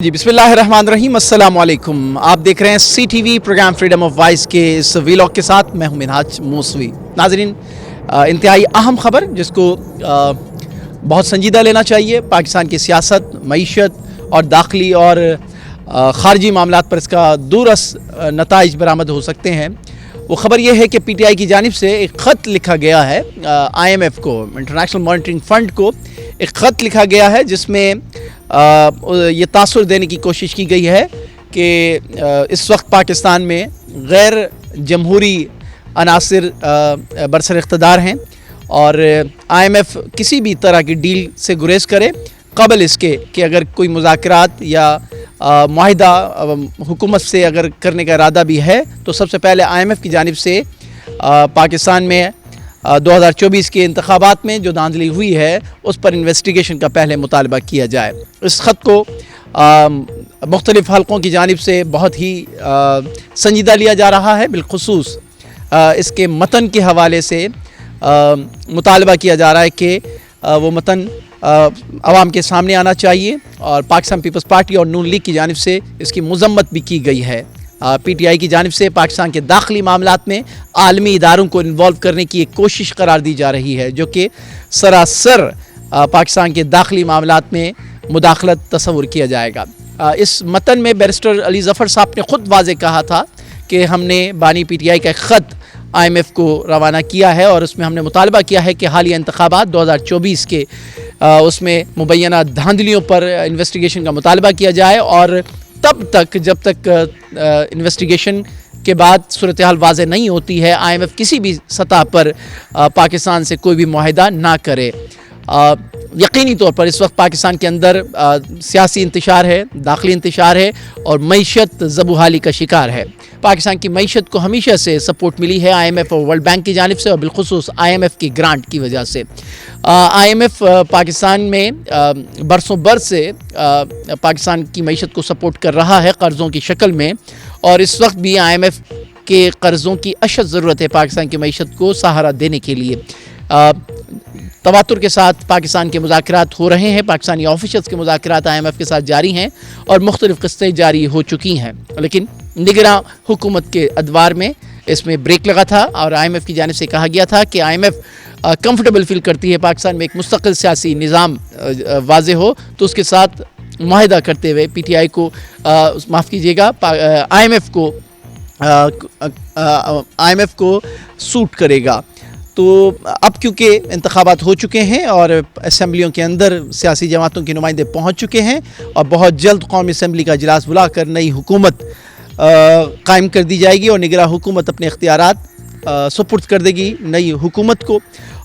जी बिस्मिल्लाहिर्रहमानिर्रहीम, अस्सलाम वालेकुम। आप देख रहे हैं CTV program freedom of voice के इस वीलॉग के साथ मैं हूं मिनहाज मूसवी। नाज़रीन, इंतहाई अहम ख़बर जिसको बहुत संजीदा लेना चाहिए। पाकिस्तान की सियासत, मईशत और दाखिली और ख़ारजी मामलात पर इसका दूरस नताइज बरामद हो सकते हैं। वो ख़बर यह है कि PTI की जानिब से एक ख़त लिखा गया है IMF को, इंटरनेशनल मॉनिटरिंग फ़ंड को एक ख़त लिखा गया है जिसमें ये तासुर देने की कोशिश की गई है कि इस वक्त पाकिस्तान में गैर जमहूरी अनासिर बरसर इक़्तिदार हैं और IMF किसी भी तरह की डील से गुरेज करे क़बल इसके कि अगर कोई मुज़ाकरात या मुआहिदा हुकूमत से अगर करने का इरादा भी है तो सबसे पहले IMF की जानिब से पाकिस्तान में 2024 के इंतखाबात में जो धांधली हुई है उस पर इन्वेस्टिगेशन का पहले मुतालबा किया जाए। इस ख़त को मुख्तलिफ़ हलकों की जानिब से बहुत ही संजीदा लिया जा रहा है। बिलखुसूस इसके मतन के हवाले से मुतालबा किया जा रहा है कि वो मतन आवाम के सामने आना चाहिए और पाकिस्तान पीपल्स पार्टी और नून लीग की जानिब से इसकी मज़म्मत भी की गई है। PTI की जानिब से पाकिस्तान के दाखिली मामलात में आलमी इदारों को इन्वॉल्व करने की एक कोशिश करार दी जा रही है जो कि सरासर पाकिस्तान के दाखिली मामलात में मुदाखलत तस्वुर किया जाएगा। इस मतन में बैरिस्टर अली ज़फ़र साहब ने ख़ुद वाज़े कहा था कि हमने बानी PTI का ख़त IMF को रवाना किया है और उसमें हमने मुतालबा किया है कि हालिया इंतखाबात 2024 के उसमें मुबैना धांधलियों पर इन्वेस्टिगेशन का मुतालबा किया जाए और तब तक जब तक इन्वेस्टिगेशन के बाद सूरत हाल वाज़ेह नहीं होती है IMF किसी भी सतह पर पाकिस्तान से कोई भी मुआहिदा ना करे। यकीनी तौर पर इस वक्त पाकिस्तान के अंदर सियासी इंतशार है, दाखिली इंतशार है और मईशत ज़बूहाली का शिकार है। पाकिस्तान की मईशत को हमेशा से सपोर्ट मिली है IMF और वर्ल्ड बैंक की जानिब से और बिलखुसूस IMF की ग्रांट की वजह से। IMF पाकिस्तान में बरसों बरस से पाकिस्तान की मईशत को सपोर्ट कर रहा है कर्ज़ों की शक्ल में और इस वक्त भी IMF के कर्ज़ों की अशद ज़रूरत है पाकिस्तान की मईशत को सहारा देने के लिए। तवातुर के साथ पाकिस्तान के मुज़ाकरात हो रहे हैं, पाकिस्तानी ऑफिशल्स के मुज़ाकरात IMF के साथ जारी हैं और मुख्तलिफ़ किस्तें जारी हो चुकी हैं, लेकिन निगरां हुकूमत के अदवार में इसमें ब्रेक लगा था और IMF की जानिब से कहा गया था कि IMF कंफर्टेबल फील करती है पाकिस्तान में एक मुस्तकिल सियासी निज़ाम वाज़े हो तो उसके साथ मुआहिदा करते हुए PTI को माफ़ कीजिएगा IMF को सूट करेगा। तो अब क्योंकि इंतखाबात हो चुके हैं और असम्बलियों के अंदर सियासी जमातों के नुमाइंदे पहुँच चुके हैं और बहुत जल्द कौमी असम्बली का इजलास बुलाकर नई हुकूमत कायम कर दी जाएगी और निगरां हुकूमत अपने इख्तियारात सुपुर्द कर देगी नई हुकूमत को।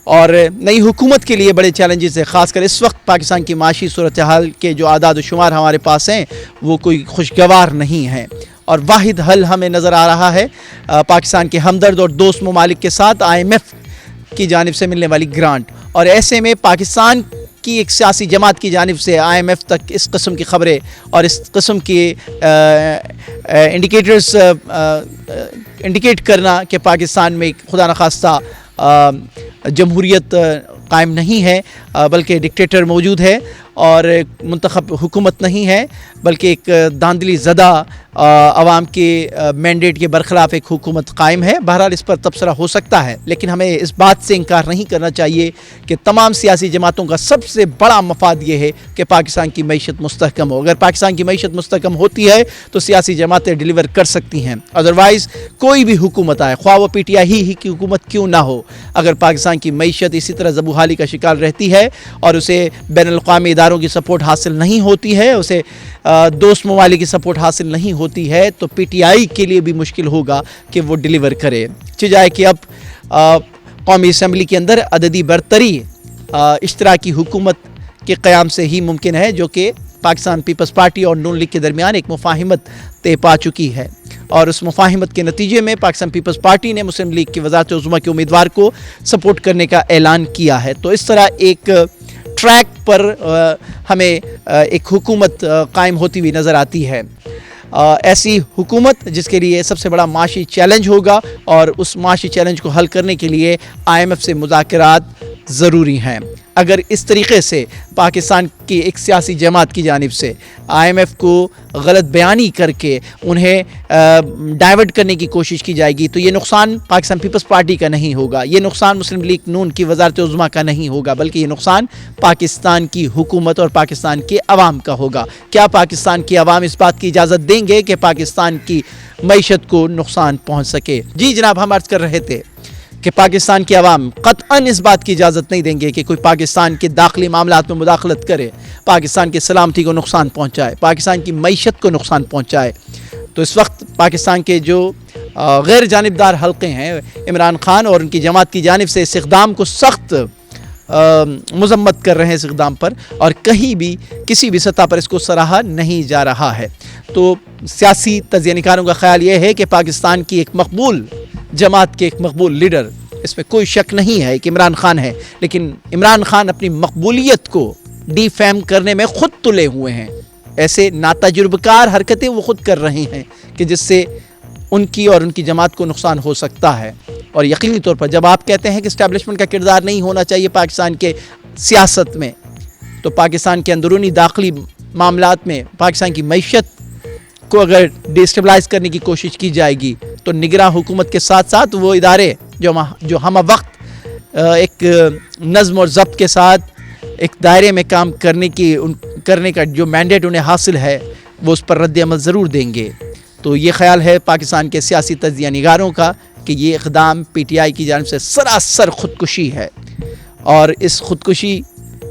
और नई हुकूमत के लिए बड़े चैलेंजेस है, ख़ासकर इस वक्त पाकिस्तान की माशी सूरत हाल के जो आदाद व शुमार हमारे पास हैं वो कोई खुशगवार नहीं हैं और वाहिद हल हमें नज़र आ रहा है पाकिस्तान के हमदर्द और दोस्त ममालिक के साथ IMF की जानिब से मिलने वाली ग्रांट। और ऐसे में पाकिस्तान की एक सियासी जमात की जानिब से IMF तक इस किस्म की ख़बरें और इस किस्म के इंडिकेटर्स इंडिकेट करना कि पाकिस्तान में खुदा न खास्ता जमहूरियत कायम नहीं है बल्कि डिक्टेटर मौजूद है और मुंतखब हुकूमत नहीं है बल्कि एक धांधली ज़दा आवाम के मैंडेट के बरखिलाफ़ एक हुकूमत कायम है। बहरहाल इस पर तबसरा हो सकता है, लेकिन हमें इस बात से इनकार नहीं करना चाहिए कि तमाम सियासी जमातों का सबसे बड़ा मफाद ये है कि पाकिस्तान की मईशत मुस्तहकम हो। अगर पाकिस्तान की मईशत मुस्तहकम होती है तो सियासी जमातें डिलीवर कर सकती हैं, अदरवाइज़ कोई भी हुकूमत आए, ख्वाह वो PTI ही की हुकूमत क्यों ना हो, अगर पाकिस्तान की मईशत इसी तरह ज़बूहाली का शिकार रहती है और उसे बैनुल-अक़वामी इदारों की सपोर्ट हासिल नहीं होती है, उसे दोस्त ममालिक की सपोर्ट हासिल नहीं होती है तो PTI के लिए भी मुश्किल होगा कि वो डिलीवर करे। जाए कि अब कौमी असम्बली के अंदर अददी बरतरी इश्तराकी हुकूमत के क़याम से ही मुमकिन है जो कि पाकिस्तान पीपल्स पार्टी और नून लीग के दरमियान एक मुफाहिमत तय पा चुकी है और उस मुफाहिमत के नतीजे में पाकिस्तान पीपल्स पार्टी ने मुस्लिम लीग की वज़ारत उज़्मा के उम्मीदवार को सपोर्ट करने का ऐलान किया है। तो इस तरह एक ट्रैक पर हमें एक हुकूमत कायम होती हुई नज़र आती है। ऐसी हुकूमत जिसके लिए सबसे बड़ा माशी चैलेंज होगा और उस माशी चैलेंज को हल करने के लिए IMF से मुज़ाकरात ضروری ہیں۔ اگر اس طریقے سے پاکستان کی ایک سیاسی جماعت کی جانب سے IMF کو غلط بیانی کر کے انہیں ڈائیورٹ کرنے کی کوشش کی جائے گی تو یہ نقصان پاکستان پیپلز پارٹی کا نہیں ہوگا، یہ نقصان مسلم لیگ نون کی وزارت عظمیٰ کا نہیں ہوگا، بلکہ یہ نقصان پاکستان کی حکومت اور پاکستان کے عوام کا ہوگا۔ کیا پاکستان کی عوام اس بات کی اجازت دیں گے کہ پاکستان کی معیشت کو نقصان پہنچ سکے؟ جی جناب، ہم عرض کر رہے تھے کہ پاکستان کی عوام قطعاً اس بات کی اجازت نہیں دیں گے کہ کوئی پاکستان کے داخلی معاملات میں مداخلت کرے، پاکستان کی سلامتی کو نقصان پہنچائے، پاکستان کی معیشت کو نقصان پہنچائے۔ تو اس وقت پاکستان کے جو غیر جانبدار حلقے ہیں، عمران خان اور ان کی جماعت کی جانب سے اس اقدام کو سخت مذمت کر رہے ہیں اس اقدام پر، اور کہیں بھی کسی بھی سطح پر اس کو سراہا نہیں جا رہا ہے۔ تو سیاسی تجزیہ نگاروں کا خیال یہ ہے کہ پاکستان کی ایک مقبول جماعت کے ایک مقبول لیڈر، اس میں کوئی شک نہیں ہے کہ عمران خان ہے، لیکن عمران خان اپنی مقبولیت کو ڈی فیم کرنے میں خود تلے ہوئے ہیں۔ ایسے ناتجربہ کار حرکتیں وہ خود کر رہے ہیں کہ جس سے ان کی اور ان کی جماعت کو نقصان ہو سکتا ہے۔ اور یقینی طور پر جب آپ کہتے ہیں کہ اسٹیبلشمنٹ کا کردار نہیں ہونا چاہیے پاکستان کے سیاست میں، تو پاکستان کے اندرونی داخلی معاملات میں پاکستان کی معیشت کو اگر ڈیسٹیبلائز کرنے کی کوشش کی جائے گی تو نگراں حکومت کے ساتھ ساتھ وہ ادارے جو ہم وقت ایک نظم اور ضبط کے ساتھ ایک دائرے میں کام کرنے کا جو مینڈیٹ انہیں حاصل ہے وہ اس پر رد عمل ضرور دیں گے۔ تو یہ خیال ہے پاکستان کے سیاسی تجزیہ نگاروں کا کہ یہ اقدام PTI کی جانب سے سراسر خودکشی ہے، اور اس خودکشی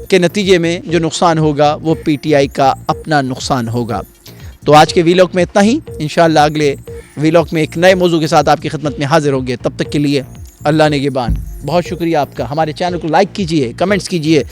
کے نتیجے میں جو نقصان ہوگا وہ PTI کا اپنا نقصان ہوگا۔ تو آج کے ویلاگ میں اتنا ہی، انشاءاللہ اگلے ویلاگ میں ایک نئے موضوع کے ساتھ آپ کی خدمت میں حاضر ہوں گے۔ تب تک کے لیے اللہ نگہبان۔ بہت شکریہ آپ کا۔ ہمارے چینل کو لائک کیجئے، کمنٹس کیجئے۔